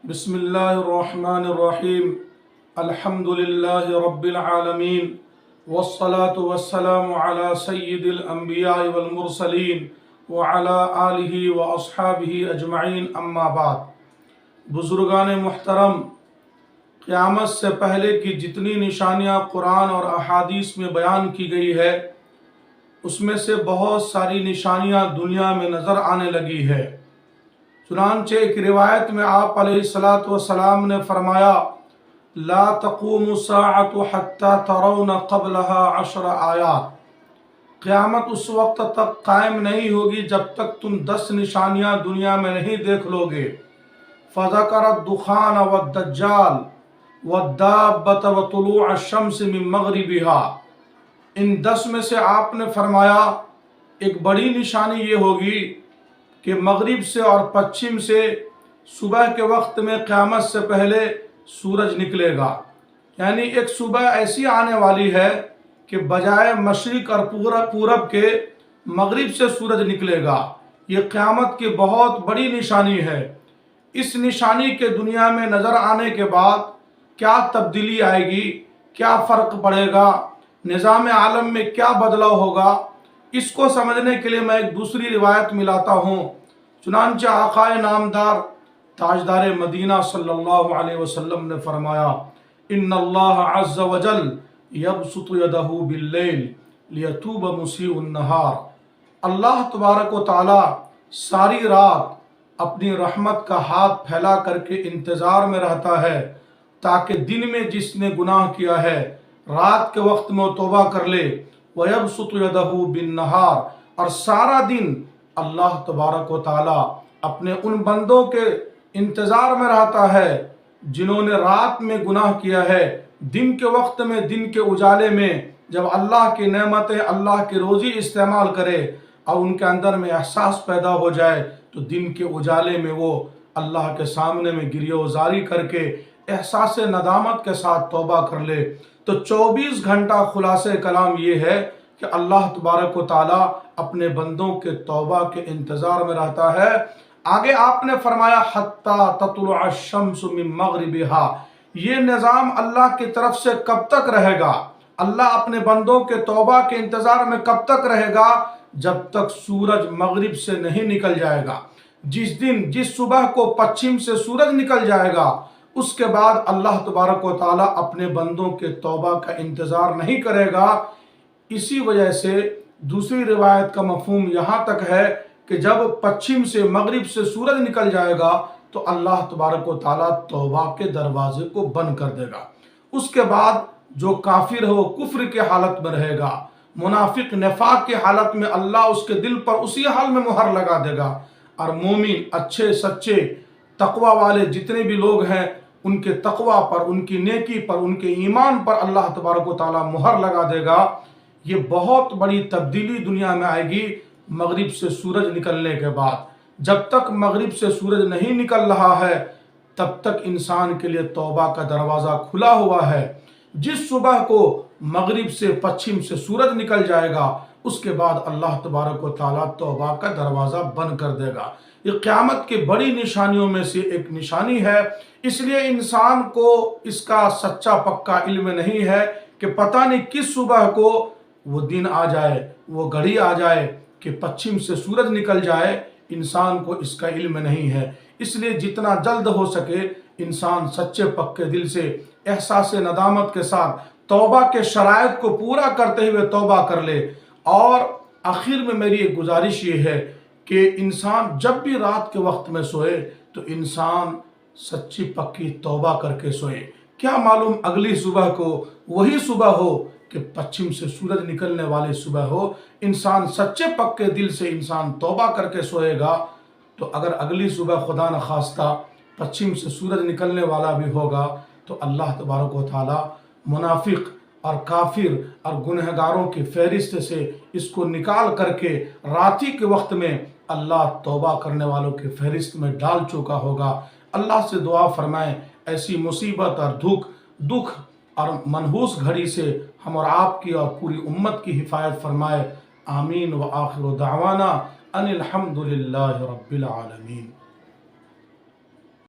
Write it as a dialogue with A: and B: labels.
A: بسم اللہ الرحمن الرحیم الحمد للہ رب العالمین والصلاة والسلام علی سید الانبیاء والمرسلین وعلی آلہ واصحابہ اجمعین اما بعد۔ بزرگان محترم، قیامت سے پہلے کی جتنی نشانیاں قرآن اور احادیث میں بیان کی گئی ہے، اس میں سے بہت ساری نشانیاں دنیا میں نظر آنے لگی ہے۔ چنانچہ ایک روایت میں آپ علیہ السلام نے فرمایا، لا تقوم الساعة حتى ترون قبلها 10 آیات۔ قیامت اس وقت تک قائم نہیں ہوگی جب تک تم 10 نشانیاں دنیا میں نہیں دیکھ لو گے۔ فذكر الدخان والدجال والدابة وطلوع الشمس من مغربها۔ ان 10 میں سے آپ نے فرمایا ایک بڑی نشانی یہ ہوگی کہ مغرب سے اور پچھم سے صبح کے وقت میں قیامت سے پہلے سورج نکلے گا۔ یعنی ایک صبح ایسی آنے والی ہے کہ بجائے مشرق اور پورب کے مغرب سے سورج نکلے گا۔ یہ قیامت کی بہت بڑی نشانی ہے۔ اس نشانی کے دنیا میں نظر آنے کے بعد کیا تبدیلی آئے گی، کیا فرق پڑے گا، نظام عالم میں کیا بدلاؤ ہوگا، اس کو سمجھنے کے لیے میں ایک دوسری روایت ملاتا ہوں۔ چنانچہ آقا نامدار تاجدار مدینہ صلی اللہ علیہ وسلم نے فرمایا، ان اللہ عز وجل یبسط یدہ باللیل لیتوب مسیء النہار۔ اللہ تبارک و تعالی ساری رات اپنی رحمت کا ہاتھ پھیلا کر کے انتظار میں رہتا ہے تاکہ دن میں جس نے گناہ کیا ہے رات کے وقت میں وہ توبہ کر لے۔ وَيَبْسُطُ يَدَهُ بِالنَّهَارِ، اور سارا دن اللہ تبارک و تعالی اپنے ان بندوں کے انتظار میں رہتا ہے جنہوں نے رات میں گناہ کیا ہے۔ دن کے وقت میں، دن کے اجالے میں جب اللہ کی نعمتیں، اللہ کی روزی استعمال کرے اور ان کے اندر میں احساس پیدا ہو جائے تو دن کے اجالے میں وہ اللہ کے سامنے میں گریہ وزاری کر کے احساس ندامت کے ساتھ توبہ کر لے۔ تو 24 گھنٹہ خلاصہ کلام یہ ہے کہ اللہ تبارک و تعالی اپنے بندوں کے توبہ کے انتظار میں رہتا ہے۔ آگے آپ نے فرمایا حَتَّى تَطْلُعَ الشَّمْسُ مِن مَغْرِبِهَا۔ یہ نظام اللہ کی طرف سے کب تک رہے گا؟ اللہ اپنے بندوں کے توبہ کے انتظار میں کب تک رہے گا؟ جب تک سورج مغرب سے نہیں نکل جائے گا۔ جس صبح کو پچھم سے سورج نکل جائے گا، اس کے بعد اللہ تبارک و تعالی اپنے بندوں کے توبہ کا انتظار نہیں کرے گا۔ اسی وجہ سے دوسری روایت کا مفہوم یہاں تک ہے کہ جب پچھم سے مغرب سے سورج نکل جائے گا تو اللہ تبارک و تعالی توبہ کے دروازے کو بند کر دے گا۔ اس کے بعد جو کافر ہے وہ کفر کے حالت میں رہے گا، منافق نفاق کے حالت میں اللہ اس کے دل پر اسی حال میں مہر لگا دے گا، اور مومن اچھے سچے تقوی والے جتنے بھی لوگ ہیں ان کے تقوی پر، ان کی نیکی پر، ان کے ایمان پر اللہ تبارک و تعالی مہر لگا دے گا۔ یہ بہت بڑی تبدیلی دنیا میں آئے گی مغرب سے سورج نکلنے کے بعد۔ جب تک مغرب سے سورج نہیں نکل رہا ہے تب تک انسان کے لیے توبہ کا دروازہ کھلا ہوا ہے۔ جس صبح کو مغرب سے پچھم سے سورج نکل جائے گا اس کے بعد اللہ تبارک و تعالی توبہ کا دروازہ بند کر دے گا۔ یہ قیامت کی بڑی نشانیوں میں سے ایک نشانی ہے۔ اس لیے انسان کو اس کا سچا پکا علم نہیں ہے کہ پتہ نہیں کس صبح کو وہ دن آ جائے، وہ گھڑی آ جائے کہ پچھم سے سورج نکل جائے۔ انسان کو اس کا علم نہیں ہے۔ اس لیے جتنا جلد ہو سکے انسان سچے پکے دل سے احساس ندامت کے ساتھ توبہ کے شرائط کو پورا کرتے ہوئے توبہ کر لے۔ اور آخر میں میری ایک گزارش یہ ہے کہ انسان جب بھی رات کے وقت میں سوئے تو انسان سچی پکی توبہ کر کے سوئے۔ کیا معلوم اگلی صبح کو وہی صبح ہو کہ پچھم سے سورج نکلنے والی صبح ہو۔ انسان سچے پکے دل سے انسان توبہ کر کے سوئے گا تو اگر اگلی صبح خدا نخواستہ پچھم سے سورج نکلنے والا بھی ہوگا تو اللہ تبارک و تعالی منافق اور کافر اور گنہگاروں کی فہرست سے اس کو نکال کر کے راتی کے وقت میں اللہ توبہ کرنے والوں کی فہرست میں ڈال چکا ہوگا۔ اللہ سے دعا فرمائیں ایسی مصیبت اور دکھ اور منحوس گھڑی سے ہم اور آپ کی اور پوری امت کی حفاظت فرمائے۔ آمین۔ وآخر دعوانا ان الحمد للہ رب العالمین۔